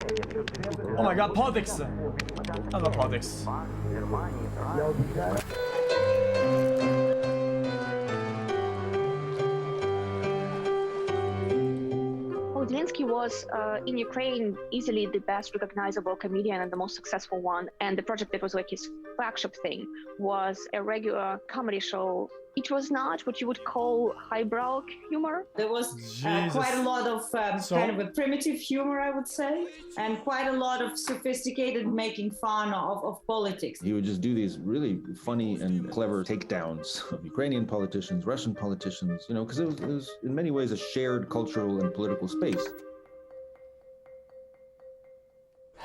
Oh my god, politics! I love politics. Zelenskyy was, in Ukraine, easily the best recognizable comedian and the most successful one. And the project that was like his flagship thing was a regular comedy show. It was not what you would call highbrow humor. There was quite a lot of kind of a primitive humor, I would say, and quite a lot of sophisticated making fun of politics. He would just do these really funny and clever takedowns of Ukrainian politicians, Russian politicians, you know, because it was in many ways a shared cultural and political space.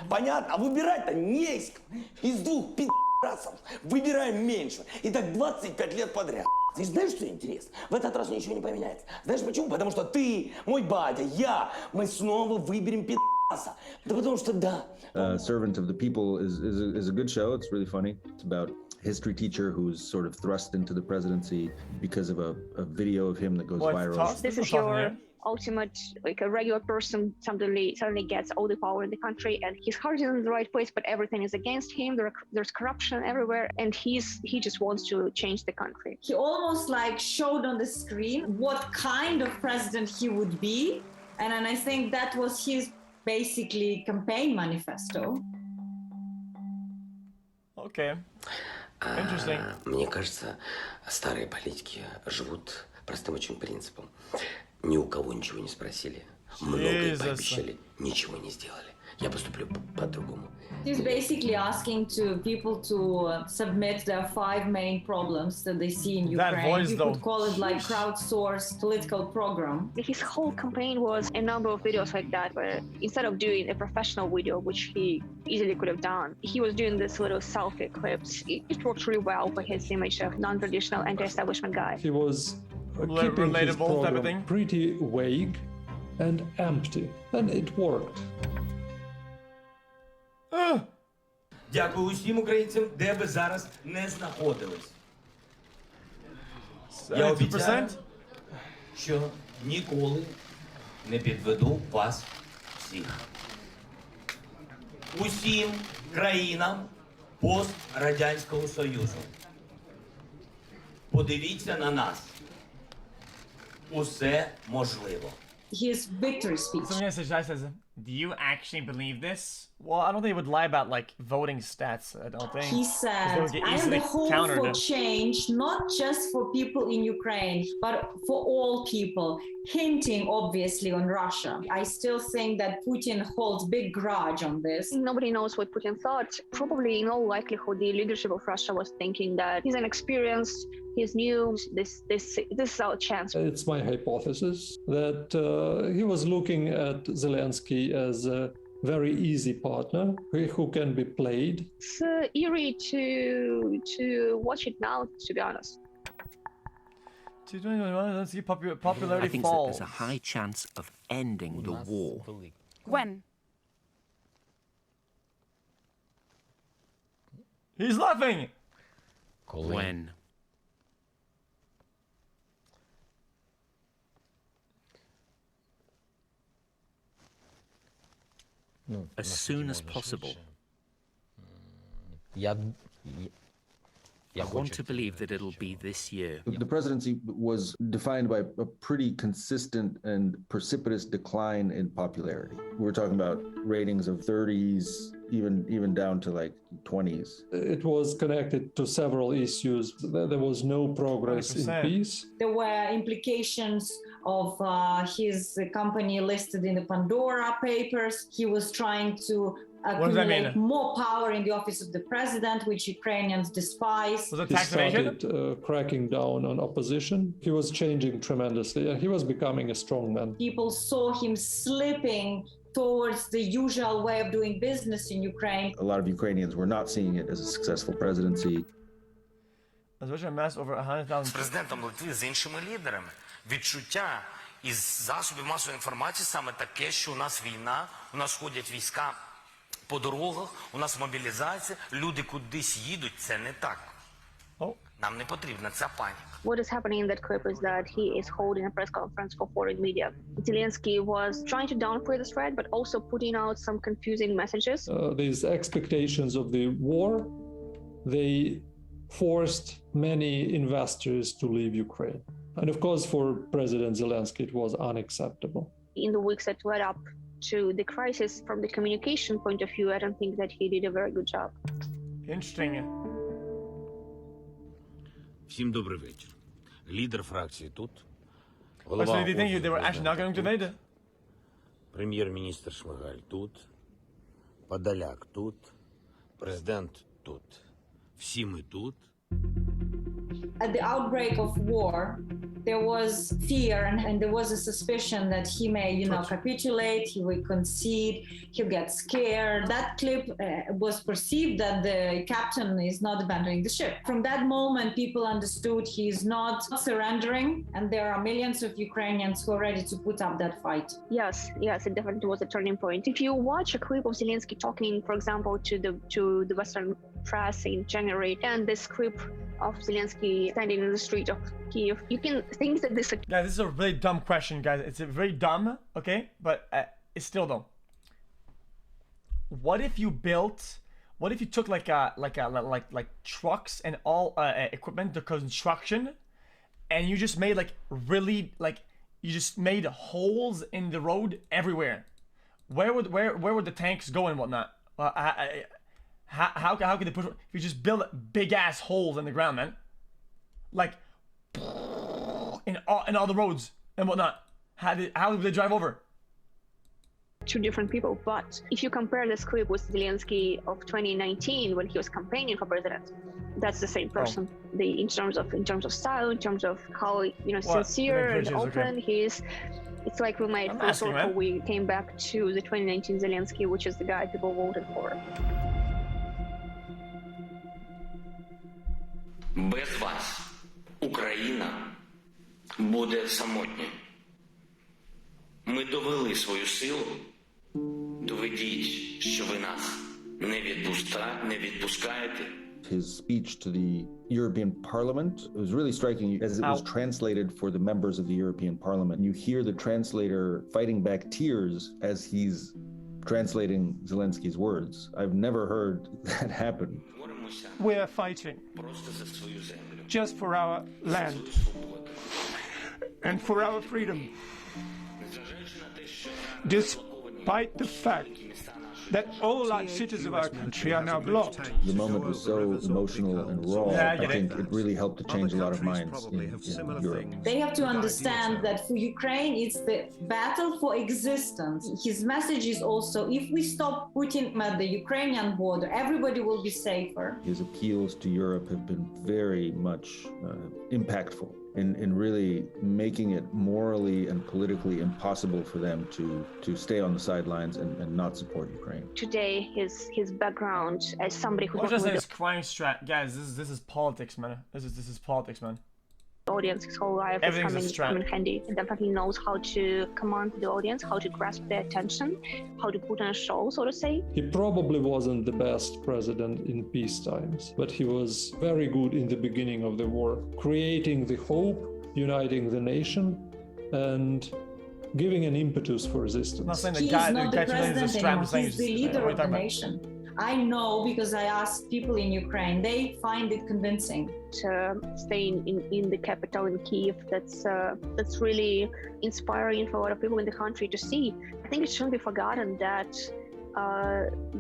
Понятно, а выбирать-то не из кого. Из двух пи***расов выбираем меньше. И так 25 лет подряд. И знаешь, что интересно? В этот раз ничего не поменяется. Знаешь почему? Потому что ты, мой батя, я, мы снова выберем пи***аса. Да потому что да. Servant of the People is a good show. It's really funny. It's about a history teacher who's sort of thrust into the presidency because of a video of him that goes viral. This is your ultimate, like a regular person suddenly gets all the power in the country, and his heart is in the right place, but everything is against him. There's corruption everywhere, and he just wants to change the country. He almost like showed on the screen what kind of president he would be, and I think that was his basically campaign manifesto. Okay. Interesting. Мне кажется, старые политики живут простым очень принципом. Ни у кого ничего не спросили, многое пообещали, ничего не сделали. Я поступлю по-другому. He's basically asking to people to submit their 5 main problems that they see in Ukraine. That voice, you though. could call it like crowdsourced political program. His whole campaign was a number of videos like that, where instead of doing a professional video, which he easily could have done, he was doing this little selfie clips. It worked really well for his image of non-traditional anti-establishment guy. He was keeping his program pretty vague and empty, and it worked. Дякую усім українцям, де ви зараз не знаходились. Я обіцяю, що ніколи не підведу вас всіх. Усім країнам пострадянського Союзу. Подивіться на нас. Усе можливо. His victory speech. Something says, do you actually believe this? Well, I don't think he would lie about like voting stats. I don't think. He said, I am the hope for change, not just for people in Ukraine, but for all people, hinting obviously on Russia. I still think that Putin holds big grudge on this. Nobody knows what Putin thought. Probably in all likelihood, the leadership of Russia was thinking that he's inexperienced, he's new, this is our chance. It's my hypothesis that he was looking at Zelenskyy as a very easy partner who can be played. It's eerie to watch it now, to be honest. 2021, popularity I think falls. that there's a high chance of ending the war. When? He's laughing! When? As soon as possible. I want to believe that it'll be this year. The presidency was defined by a pretty consistent and precipitous decline in popularity. We're talking about ratings of 30s, even down to like 20s. It was connected to several issues. There was no progress 100%. in peace. There were implications of his company listed in the Pandora Papers. He was trying to accumulate more power in the office of the president, which Ukrainians despise. Was it He tax evasion? started cracking down on opposition. He was changing tremendously, and he was becoming a strong man. People saw him slipping towards the usual way of doing business in Ukraine. A lot of Ukrainians were not seeing it as a successful presidency. Over З президентом Литви, з іншими лідерами. Відчуття із засобів масової інформації саме таке, що у нас війна, у нас ходять війська по дорогах, у нас мобілізація, люди кудись їдуть. Це не так. Нам не потрібна ця паніка. What is happening in that clip is that he is holding a press conference for foreign media. Zelensky was trying to downplay the threat, but also putting out some confusing messages. These expectations of the war, they forced many investors to leave Ukraine. And of course, for President Zelensky, it was unacceptable. In the weeks that led up to the crisis, from the communication point of view, I don't think that he did a very good job. Interesting. Всім добрий вечір. Лідер фракції тут. So did you think they were actually not going to invade? Прем'єр-міністр Шмигаль тут. Подоляк тут. Президент тут. Всі ми тут. At the outbreak of war, there was fear and there was a suspicion that he may, capitulate, he will concede, he'll get scared. That clip was perceived that the captain is not abandoning the ship. From that moment, people understood he is not surrendering, and there are millions of Ukrainians who are ready to put up that fight. Yes, it definitely was a turning point. If you watch a clip of Zelensky talking, for example, to the Western press in January, and this clip of Zelensky standing in the street of Kyiv, you can think that this... Guys, this is a really dumb question, guys. It's very dumb, okay? But it's still dumb. What if you took like trucks and all equipment, the construction, and you just made you just made holes in the road everywhere? Where would the tanks go and whatnot? How could they push? If you just build big ass holes in the ground, man, like in all the roads and whatnot, how would they drive over? Two different people, but if you compare this clip with Zelensky of 2019 when he was campaigning for president, that's the same person. In terms of style, in terms of how sincere and open he is. It's like we made full circle. We came back to the 2019 Zelensky, which is the guy people voted for. Без вас Україна буде самотня. Ми довели свою силу. Доведіть, що ви нас не відпускаєте. His speech to the European Parliament was really striking as it was translated for the members of the European Parliament. You hear the translator fighting back tears as he's translating Zelensky's words. I've never heard that happen. We're fighting just for our land and for our freedom, despite the fact that all our cities of our country are now blocked. The moment was so emotional and raw. I think it really helped to change a lot of minds in Europe. They have to understand that for Ukraine, it's the battle for existence. His message is also, if we stop Putin at the Ukrainian border, everybody will be safer. His appeals to Europe have been very much impactful in really making it morally and politically impossible for them to stay on the sidelines and not support Ukraine. Today, his background as somebody who... I was just saying, this crime strat, guys. This is politics, man. This is politics, man. Audience, his whole life is coming handy. He definitely knows how to command the audience, how to grasp their attention, how to put on a show, so to say. He probably wasn't the best president in peace times, but he was very good in the beginning of the war, creating the hope, uniting the nation, and giving an impetus for resistance. Not saying He the guy is not the that president anymore. He's the leader of the about? nation. I know because I asked people in Ukraine. They find it convincing. Staying in the capital in Kyiv, that's really inspiring for a lot of people in the country to see. I think it shouldn't be forgotten that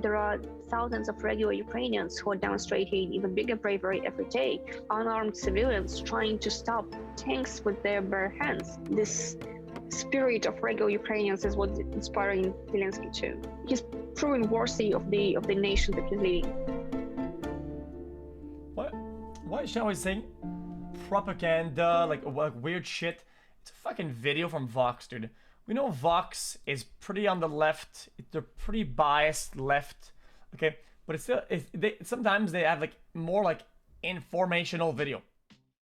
there are thousands of regular Ukrainians who are demonstrating even bigger bravery every day. Unarmed civilians trying to stop tanks with their bare hands. This spirit of regular Ukrainians is what's inspiring Zelensky too. He's proving worthy of the nation that he's leading. Why is she always saying propaganda, like weird shit? It's a fucking video from Vox, dude. We know Vox is pretty on the left. They're pretty biased left, okay? But it's still, sometimes they have like more like informational video.